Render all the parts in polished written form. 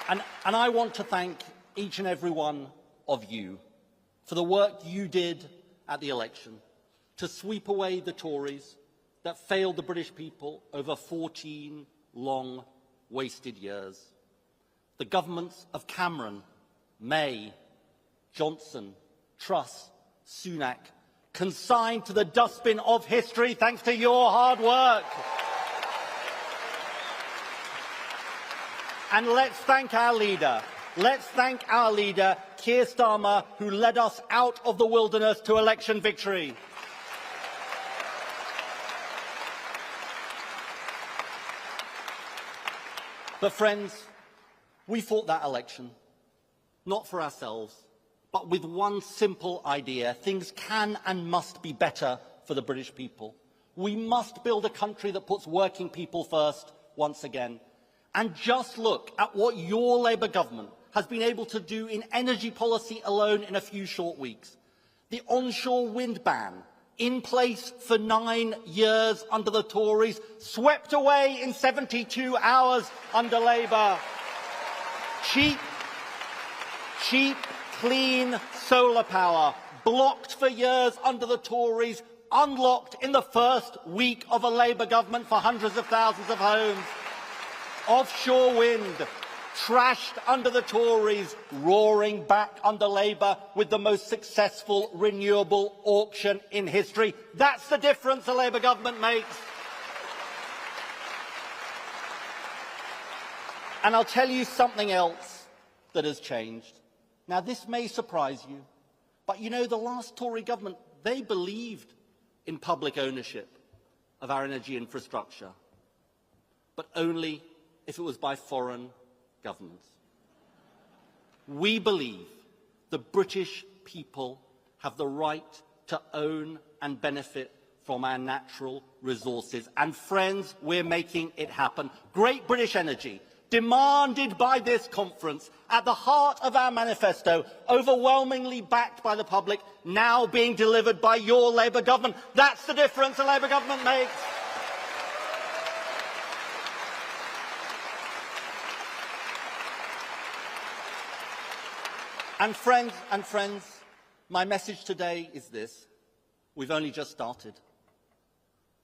And I want to thank each and every one of you for the work you did at the election to sweep away the Tories that failed the British people over 14 long, wasted years. The governments of Cameron, May, Johnson, Truss, Sunak, consigned to the dustbin of history thanks to your hard work. And let's thank our leader. Let's thank our leader, Keir Starmer, who led us out of the wilderness to election victory. But friends, we fought that election, not for ourselves, but with one simple idea: things can and must be better for the British people. We must build a country that puts working people first once again. And just look at what your Labour government has been able to do in energy policy alone in a few short weeks. The onshore wind ban, in place for 9 years under the Tories, swept away in 72 hours under Labour. Cheap, clean solar power, blocked for years under the Tories, unlocked in the first week of a Labour government for hundreds of thousands of homes. Offshore wind, trashed under the Tories, roaring back under Labour with the most successful renewable auction in history. That's the difference the Labour government makes. And I'll tell you something else that has changed. Now, this may surprise you, but you know, the last Tory government, they believed in public ownership of our energy infrastructure, but only if it was by foreign governments. We believe the British people have the right to own and benefit from our natural resources. And friends, we're making it happen. Great British Energy, demanded by this conference, at the heart of our manifesto, overwhelmingly backed by the public, now being delivered by your Labour government. That's the difference the Labour government makes. And friends, my message today is this: we've only just started.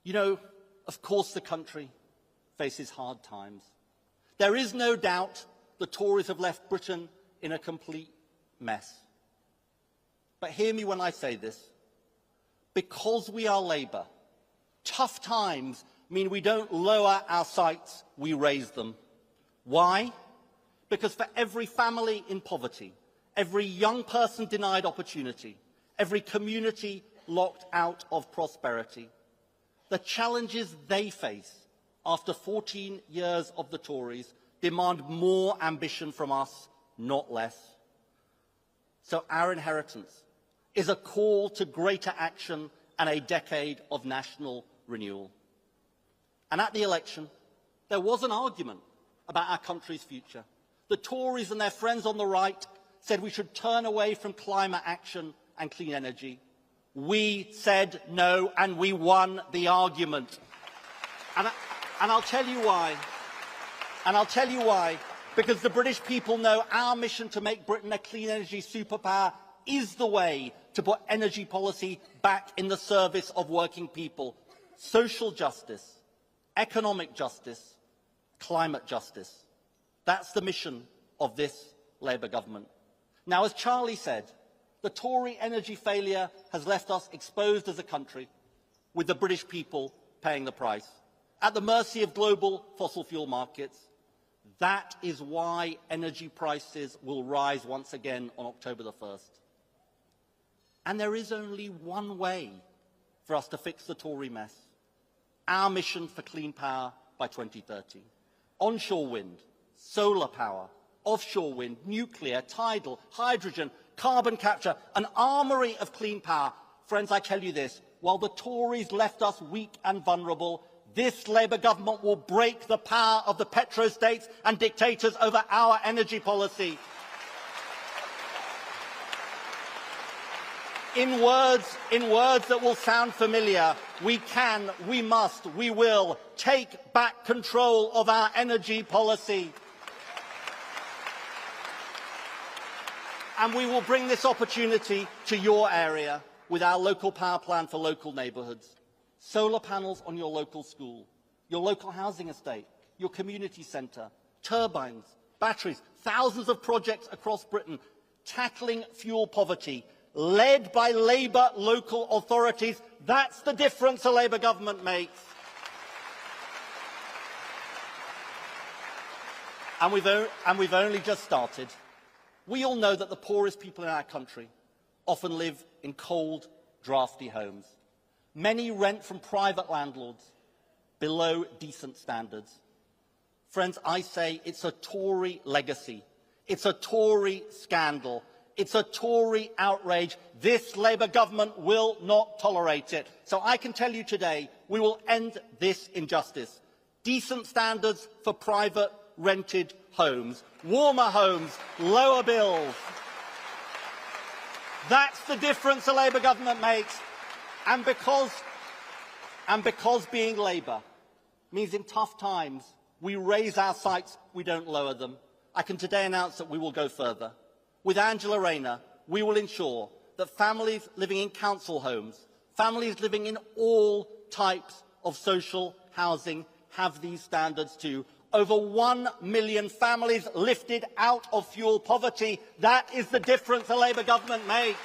You know, of course the country faces hard times. There is no doubt the Tories have left Britain in a complete mess. But hear me when I say this. Because we are Labour, tough times mean we don't lower our sights, we raise them. Why? Because for every family in poverty, every young person denied opportunity, every community locked out of prosperity, the challenges they face after 14 years of the Tories demand more ambition from us, not less. So our inheritance is a call to greater action and a decade of national renewal. And at the election, there was an argument about our country's future. The Tories and their friends on the right said we should turn away from climate action and clean energy. We said no, and we won the argument. And I'll tell you why. And I'll tell you why. Because the British people know our mission to make Britain a clean energy superpower is the way to put energy policy back in the service of working people. Social justice, economic justice, climate justice. That's the mission of this Labour government. Now, as Charlie said, the Tory energy failure has left us exposed as a country, with the British people paying the price, at the mercy of global fossil fuel markets. That is why energy prices will rise once again on October the 1st. And there is only one way for us to fix the Tory mess: our mission for clean power by 2030. Onshore wind, solar power, offshore wind, nuclear, tidal, hydrogen, carbon capture, an armoury of clean power. Friends, I tell you this, while the Tories left us weak and vulnerable, this Labour government will break the power of the petrostates and dictators over our energy policy. In words that will sound familiar, we can, we must, we will take back control of our energy policy. And we will bring this opportunity to your area with our local power plan for local neighbourhoods. Solar panels on your local school, your local housing estate, your community centre, turbines, batteries, thousands of projects across Britain tackling fuel poverty, led by Labour local authorities. That's the difference a Labour government makes. And we've only just started. We all know that the poorest people in our country often live in cold, drafty homes. Many rent from private landlords below decent standards. Friends, I say it's a Tory legacy. It's a Tory scandal. It's a Tory outrage. This Labour government will not tolerate it. So I can tell you today, we will end this injustice. Decent standards for private rented homes, warmer homes, lower bills. That's the difference a Labour government makes. And because being Labour means in tough times we raise our sights, we don't lower them, I can today announce that we will go further. With Angela Rayner, we will ensure that families living in council homes, families living in all types of social housing have these standards too. Over 1 million families lifted out of fuel poverty. That is the difference a Labour government makes.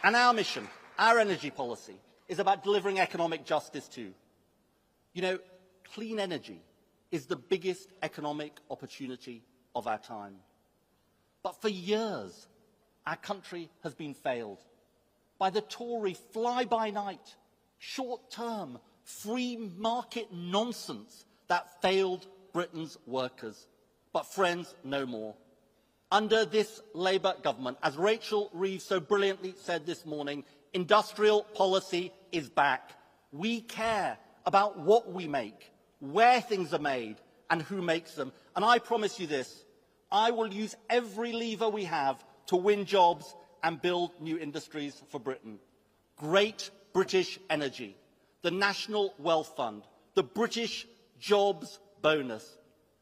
And our mission, our energy policy, is about delivering economic justice too. You know, clean energy is the biggest economic opportunity of our time. But for years, our country has been failed by the Tory fly-by-night, short-term, free market nonsense that failed Britain's workers. But friends, no more. Under this Labour government, as Rachel Reeves so brilliantly said this morning, industrial policy is back. We care about what we make, where things are made, and who makes them. And I promise you this, I will use every lever we have to win jobs and build new industries for Britain. Great British Energy, the National Wealth Fund, the British Jobs Bonus.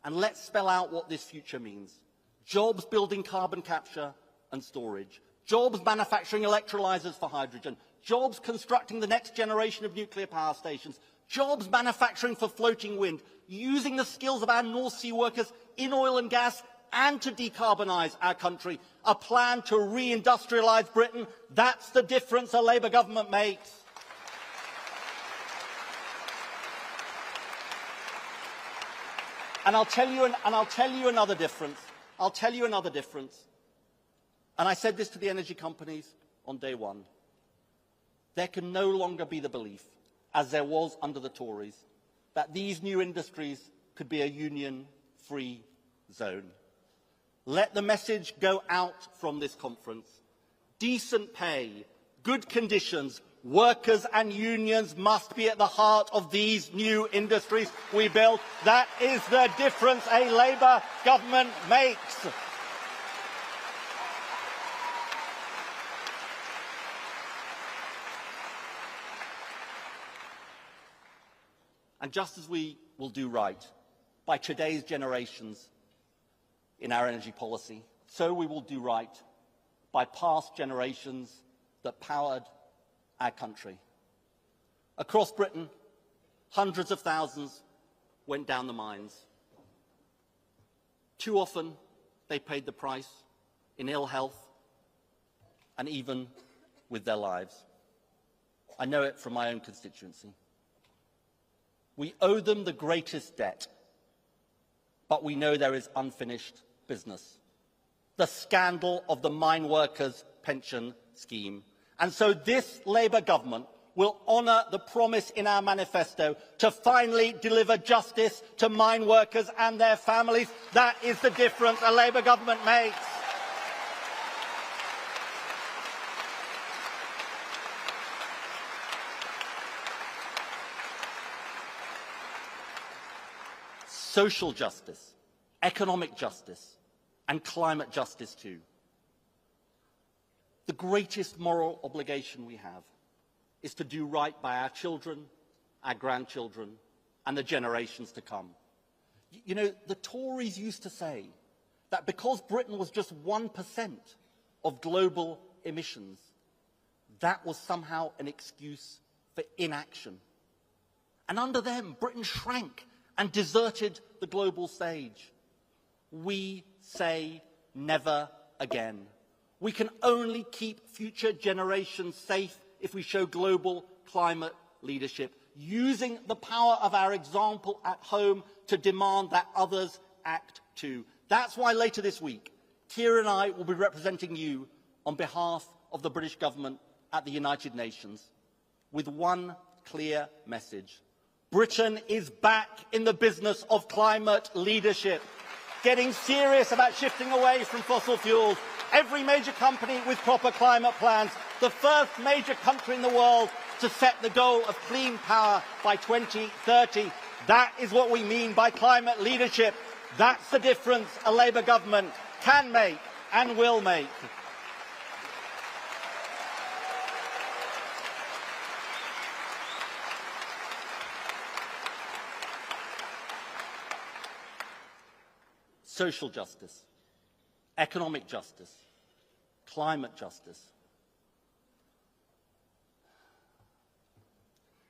And let's spell out what this future means. Jobs building carbon capture and storage. Jobs manufacturing electrolyzers for hydrogen. Jobs constructing the next generation of nuclear power stations. Jobs manufacturing for floating wind. Using the skills of our North Sea workers in oil and gas and to decarbonise our country. A plan to re-industrialise Britain. That's the difference a Labour government makes. And I'll tell you another difference. I'll tell you another difference. And I said this to the energy companies on day one. There can no longer be the belief, as there was under the Tories, that these new industries could be a union-free zone. Let the message go out from this conference. Decent pay, good conditions, workers and unions must be at the heart of these new industries we build. That is the difference a Labour government makes. And just as we will do right by today's generations in our energy policy, so we will do right by past generations that powered our country. Across Britain, hundreds of thousands went down the mines. Too often, they paid the price in ill health and even with their lives. I know it from my own constituency. We owe them the greatest debt, but we know there is unfinished business. The scandal of the mine workers' pension scheme. And so this Labour government will honour the promise in our manifesto to finally deliver justice to mine workers and their families. That is the difference a Labour government makes. Social justice, economic justice, and climate justice too. The greatest moral obligation we have is to do right by our children, our grandchildren, and the generations to come. You know, the Tories used to say that because Britain was just 1% of global emissions, that was somehow an excuse for inaction. And under them, Britain shrank and deserted the global stage. We say never again. We can only keep future generations safe if we show global climate leadership, using the power of our example at home to demand that others act too. That's why later this week, Keir and I will be representing you on behalf of the British government at the United Nations with one clear message. Britain is back in the business of climate leadership, getting serious about shifting away from fossil fuels. Every major company with proper climate plans, the first major country in the world to set the goal of clean power by 2030. That is what we mean by climate leadership. That's the difference a Labour government can make and will make. Social justice, economic justice, climate justice.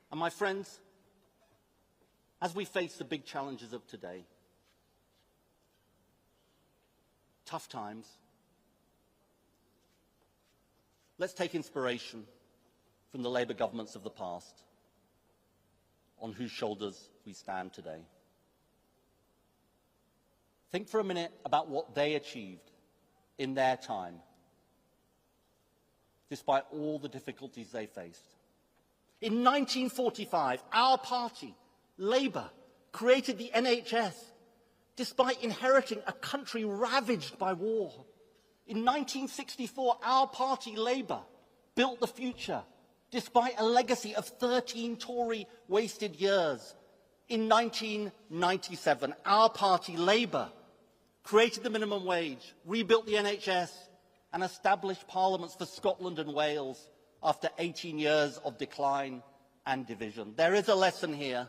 And my friends, as we face the big challenges of today, tough times, let's take inspiration from the Labour governments of the past, on whose shoulders we stand today. Think for a minute about what they achieved in their time, despite all the difficulties they faced. In 1945, our party, Labour, created the NHS, despite inheriting a country ravaged by war. In 1964, our party, Labour, built the future, despite a legacy of 13 Tory wasted years. In 1997, our party, Labour, created the minimum wage, rebuilt the NHS, and established parliaments for Scotland and Wales after 18 years of decline and division. There is a lesson here.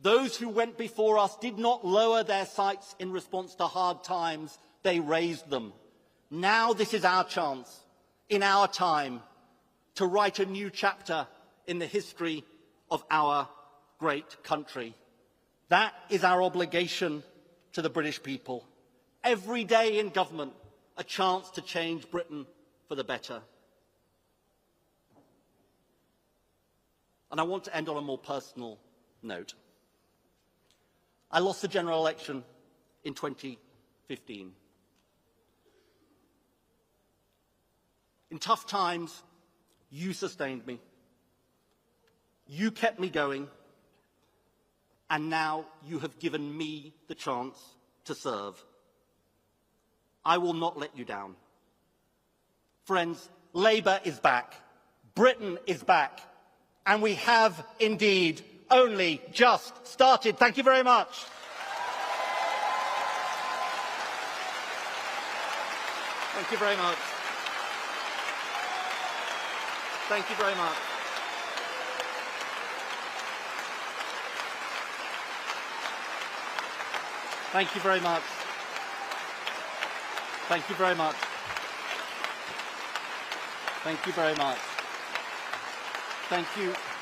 Those who went before us did not lower their sights in response to hard times, they raised them. Now this is our chance, in our time, to write a new chapter in the history of our great country. That is our obligation to the British people. Every day in government, a chance to change Britain for the better. And I want to end on a more personal note. I lost the general election in 2015. In tough times, you sustained me. You kept me going. And now you have given me the chance to serve. I will not let you down. Friends, Labour is back. Britain is back. And we have indeed only just started. Thank you very much. Thank you very much. Thank you very much. Thank you very much. Thank you very much. Thank you very much. Thank you.